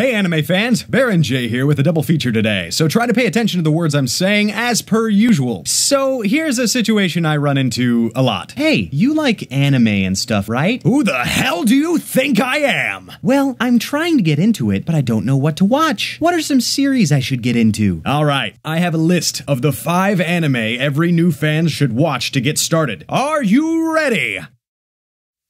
Hey anime fans, BaronJ here with a double feature today, so try to pay attention to the words I'm saying as per usual. So here's a situation I run into a lot. Hey, you like anime and stuff, right? Who the hell do you think I am? Well, I'm trying to get into it, but I don't know what to watch. What are some series I should get into? Alright, I have a list of the 5 anime every new fan should watch to get started. Are you ready?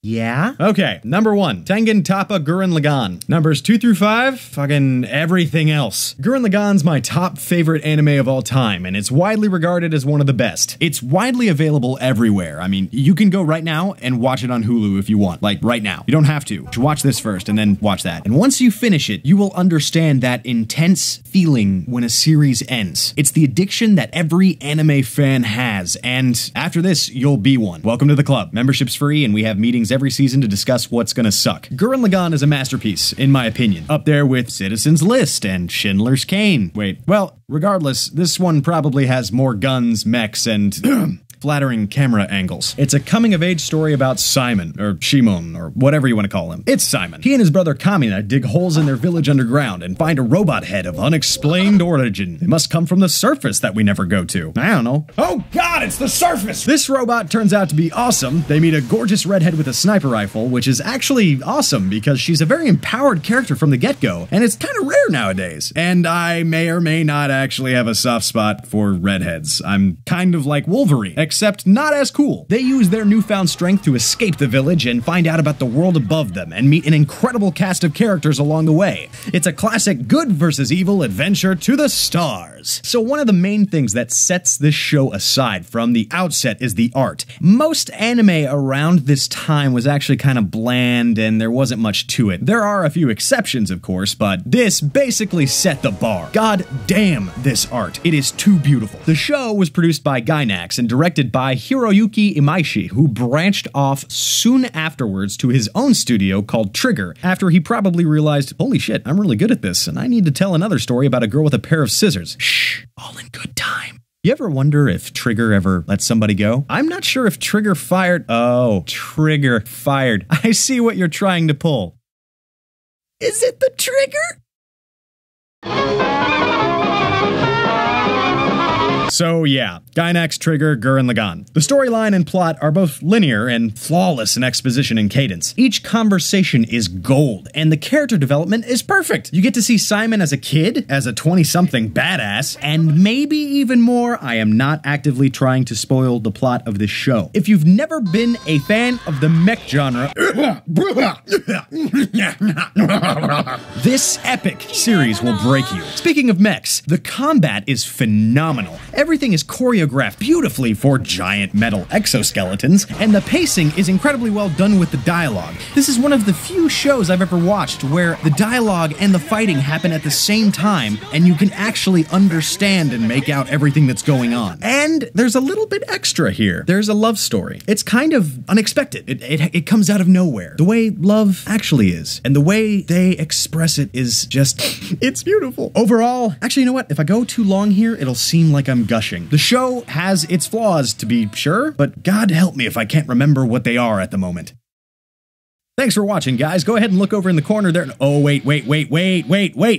Yeah? Okay, number 1, Tengen Toppa Gurren Lagann. Numbers 2 through 5, fucking everything else. Gurren Lagann's my top favorite anime of all time, and it's widely regarded as one of the best. It's widely available everywhere. I mean, you can go right now and watch it on Hulu if you want. Like, right now. You don't have to. You should watch this first and then watch that. And once you finish it, you will understand that intense feeling when a series ends. It's the addiction that every anime fan has, and after this, you'll be one. Welcome to the club. Membership's free, and we have meetings every season to discuss what's gonna suck. Gurren Lagann is a masterpiece, in my opinion. Up there with Citizen's List and Schindler's Cane. Wait, well, regardless, this one probably has more guns, mechs, and flattering camera angles. It's a coming-of-age story about Simon, or Shimon, or whatever you want to call him. It's Simon. He and his brother Kamina dig holes in their village underground and find a robot head of unexplained origin. It must come from the surface that we never go to. I don't know. Oh god, it's the surface! This robot turns out to be awesome. They meet a gorgeous redhead with a sniper rifle, which is actually awesome because she's a very empowered character from the get-go, and it's kind of rare nowadays. And I may or may not actually have a soft spot for redheads. I'm kind of like Wolverine, except not as cool. They use their newfound strength to escape the village and find out about the world above them and meet an incredible cast of characters along the way. It's a classic good versus evil adventure to the stars. So one of the main things that sets this show aside from the outset is the art. Most anime around this time was actually kind of bland and there wasn't much to it. There are a few exceptions, of course, but this basically set the bar. God damn this art. It is too beautiful. The show was produced by Gainax and directed by Hiroyuki Imaishi, who branched off soon afterwards to his own studio called Trigger, after he probably realized, holy shit, I'm really good at this, and I need to tell another story about a girl with a pair of scissors. Shh, all in good time. You ever wonder if Trigger ever let somebody go? I'm not sure if Trigger fired— oh, Trigger fired. I see what you're trying to pull. Is it the trigger? So yeah, Gainax, Trigger, Gurren Lagann. The storyline and plot are both linear and flawless in exposition and cadence. Each conversation is gold, and the character development is perfect. You get to see Simon as a kid, as a 20-something badass, and maybe even more. I am not actively trying to spoil the plot of this show. If you've never been a fan of the mech genre, this epic series will break you. Speaking of mechs, the combat is phenomenal. Everything is choreographed beautifully for giant metal exoskeletons, and the pacing is incredibly well done with the dialogue. This is one of the few shows I've ever watched where the dialogue and the fighting happen at the same time, and you can actually understand and make out everything that's going on. And there's a little bit extra here. There's a love story. It's kind of unexpected. It comes out of nowhere. The way love actually is, and the way they express it is just, it's beautiful. Overall, actually, you know what? If I go too long here, it'll seem like I'm gushing. The show has its flaws, to be sure, but God help me if I can't remember what they are at the moment. Thanks for watching, guys. Go ahead and look over in the corner there. Oh, wait.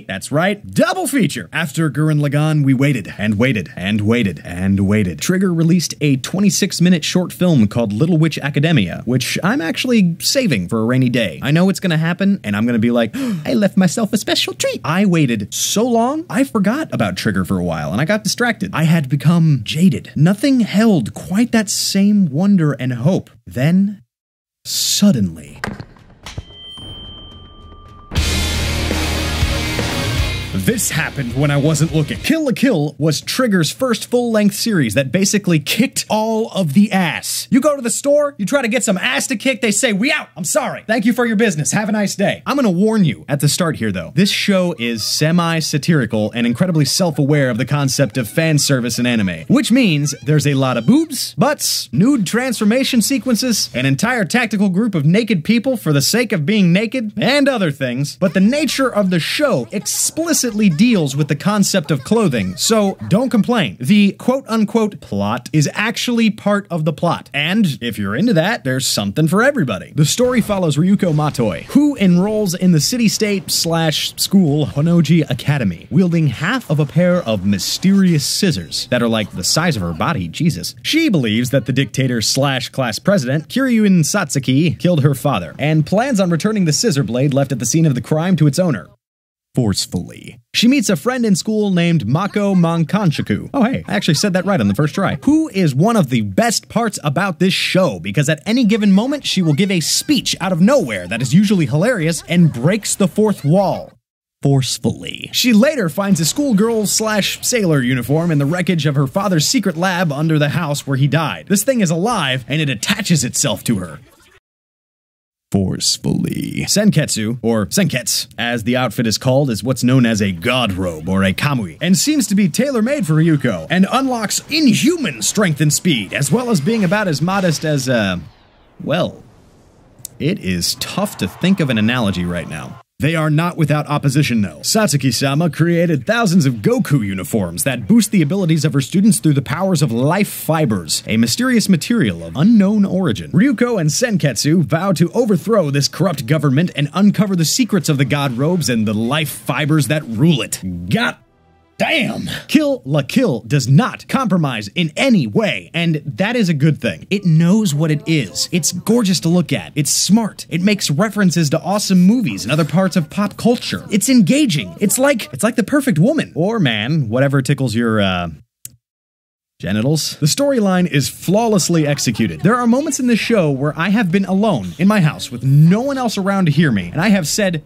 That's right. Double feature. After Gurren Lagann, we waited and waited and waited and waited. Trigger released a 26-minute short film called Little Witch Academia, which I'm actually saving for a rainy day. I know it's gonna happen, and I'm gonna be like, I left myself a special treat. I waited so long, I forgot about Trigger for a while, and I got distracted. I had become jaded. Nothing held quite that same wonder and hope. Then, suddenly, this happened when I wasn't looking. Kill la Kill was Trigger's first full-length series that basically kicked all of the ass. You go to the store, you try to get some ass to kick, they say, we out, I'm sorry. Thank you for your business, have a nice day. I'm gonna warn you at the start here though. This show is semi-satirical and incredibly self-aware of the concept of fan service in anime, which means there's a lot of boobs, butts, nude transformation sequences, an entire tactical group of naked people for the sake of being naked, and other things. But the nature of the show explicitly explicitly deals with the concept of clothing, so don't complain. The quote-unquote plot is actually part of the plot, and if you're into that, there's something for everybody. The story follows Ryuko Matoi, who enrolls in the city-state/school Honnoji Academy, wielding half of a pair of mysterious scissors that are like the size of her body, Jesus. She believes that the dictator/class president, Kiryuin Satsuki, killed her father, and plans on returning the scissor blade left at the scene of the crime to its owner. Forcefully. She meets a friend in school named Mako Mankanshaku. Oh hey, I actually said that right on the first try. Who is one of the best parts about this show, because at any given moment she will give a speech out of nowhere that is usually hilarious and breaks the fourth wall. Forcefully. She later finds a schoolgirl/sailor uniform in the wreckage of her father's secret lab under the house where he died. This thing is alive and it attaches itself to her. Forcefully. Senketsu, or Senkets, as the outfit is called, is what's known as a god robe, or a kamui, and seems to be tailor-made for Ryuko, and unlocks inhuman strength and speed, as well as being about as modest as, well, it is tough to think of an analogy right now. They are not without opposition, though. Satsuki-sama created thousands of Goku uniforms that boost the abilities of her students through the powers of life fibers, a mysterious material of unknown origin. Ryuko and Senketsu vow to overthrow this corrupt government and uncover the secrets of the god robes and the life fibers that rule it. Damn! Kill la Kill does not compromise in any way, and that is a good thing. It knows what it is. It's gorgeous to look at. It's smart. It makes references to awesome movies and other parts of pop culture. It's engaging. It's like the perfect woman. Or man, whatever tickles your, genitals. The storyline is flawlessly executed. There are moments in this show where I have been alone in my house with no one else around to hear me, and I have said,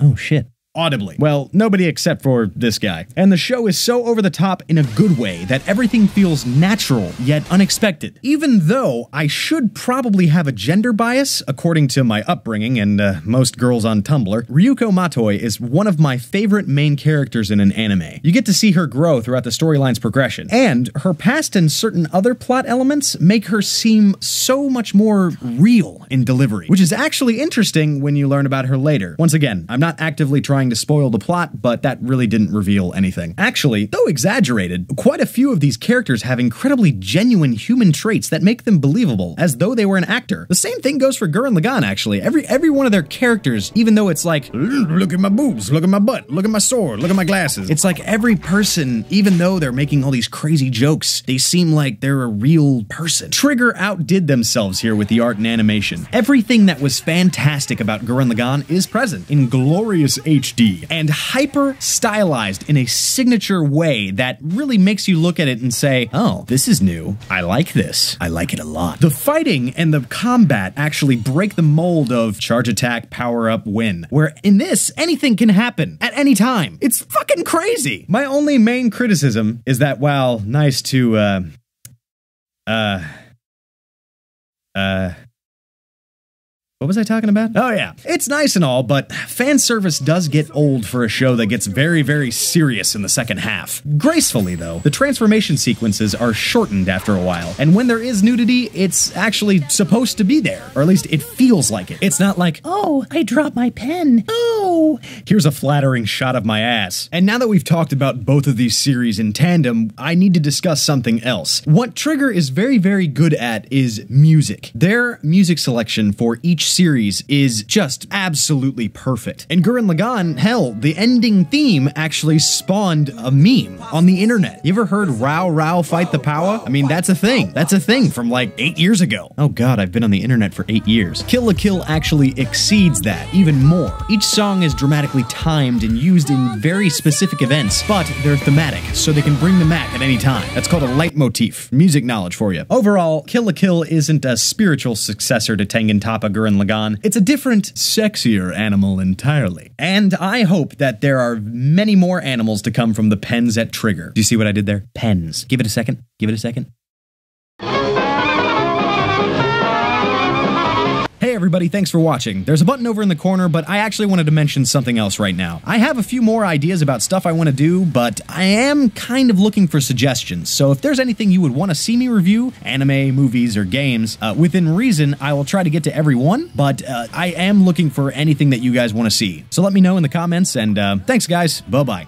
"Oh shit," audibly. Well, nobody except for this guy. And the show is so over the top in a good way that everything feels natural yet unexpected. Even though I should probably have a gender bias, according to my upbringing and most girls on Tumblr, Ryuko Matoi is one of my favorite main characters in an anime. You get to see her grow throughout the storyline's progression, and her past and certain other plot elements make her seem so much more real in delivery, which is actually interesting when you learn about her later. Once again, I'm not actively trying to spoil the plot, but that really didn't reveal anything. Actually, though exaggerated, quite a few of these characters have incredibly genuine human traits that make them believable, as though they were an actor. The same thing goes for Gurren Lagann, actually. Every one of their characters, even though it's like, look at my boobs, look at my butt, look at my sword, look at my glasses. It's like every person, even though they're making all these crazy jokes, they seem like they're a real person. Trigger outdid themselves here with the art and animation. Everything that was fantastic about Gurren Lagann is present in glorious HD and hyper stylized in a signature way that really makes you look at it and say, oh, this is new. I like this. I like it a lot. The fighting and the combat actually break the mold of charge attack, power up, win, where in this, anything can happen at any time. It's fucking crazy. My only main criticism is that while nice to, what was I talking about? Oh yeah, it's nice and all, but fan service does get old for a show that gets very, very serious in the second half. Gracefully though, the transformation sequences are shortened after a while, and when there is nudity, it's actually supposed to be there, or at least it feels like it. It's not like, oh, I dropped my pen. Oh, here's a flattering shot of my ass. And now that we've talked about both of these series in tandem, I need to discuss something else. What Trigger is very, very good at is music. Their music selection for each series is just absolutely perfect. In Gurren Lagann, hell, the ending theme actually spawned a meme on the internet. You ever heard Rao Rao Fight the Power? I mean, that's a thing. That's a thing from like 8 years ago. Oh god, I've been on the internet for 8 years. Kill la Kill actually exceeds that even more. Each song is dramatically timed and used in very specific events, but they're thematic, so they can bring them back at any time. That's called a leitmotif. Music knowledge for you. Overall, Kill la Kill isn't a spiritual successor to Tengen Toppa Gurren Lagann. It's a different, sexier animal entirely. And I hope that there are many more animals to come from the pens at Trigger. Do you see what I did there? Pens. Give it a second. Give it a second. Hey everybody, thanks for watching. There's a button over in the corner, but I actually wanted to mention something else right now. I have a few more ideas about stuff I want to do, but I am kind of looking for suggestions. So if there's anything you would want to see me review, anime, movies, or games, within reason, I will try to get to every one, but I am looking for anything that you guys want to see. So let me know in the comments, and thanks guys, bye-bye.